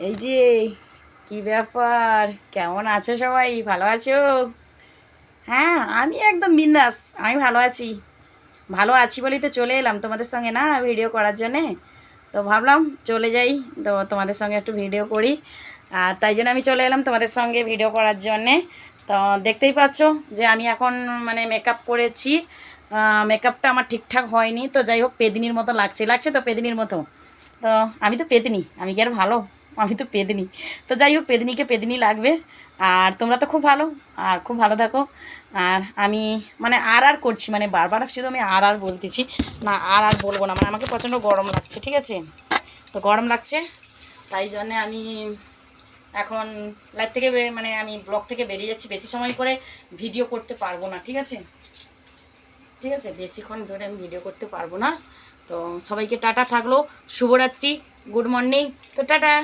এই যে কি ব্যাপার, কেমন আছো সবাই? ভালো আছো? হ্যাঁ, আমি একদম বিন্দাস, আমি ভালো আছি। ভালো আছি বলেই তো চলে এলাম তোমাদের সঙ্গে না ভিডিও করার জন্যে। তো ভাবলাম চলে যাই, তো তোমাদের সঙ্গে একটু ভিডিও করি। আর তাই জন্য আমি চলে এলাম তোমাদের সঙ্গে ভিডিও করার জন্যে। তো দেখতেই পাচ্ছ যে আমি এখন মানে মেকআপ করেছি। মেকআপটা আমার ঠিকঠাক হয়নি, তো যাই হোক পেদিনির মতো লাগছে, লাগছে তো পেদিনির মতো। তো আমি তো পেদিনি, আমি কি আর ভালো? আমি তো পেদিনি। তো যাই হোক পেদিনিকে পেদিনি লাগবে। আর তোমরা তো খুব ভালো, আর খুব ভালো থাকো। আর আমি মানে আর করছি, মানে বারবার শুধু আমি আর বলতেছি। না, আর বলবো না, মানে আমাকে প্রচণ্ড গরম লাগছে, ঠিক আছে? তো গরম লাগছে, তাই জন্যে আমি এখন লাইভ থেকে মানে আমি ব্লগ থেকে বেরিয়ে যাচ্ছি। বেশি সময় করে ভিডিও করতে পারবো না, ঠিক আছে? ঠিক আছে, বেশিক্ষণ ধরে আমি ভিডিও করতে পারবো না। তো সবাইকে টাটা, থাকলো শুভরাত্রি, গুড মর্নিং। তো টাটা।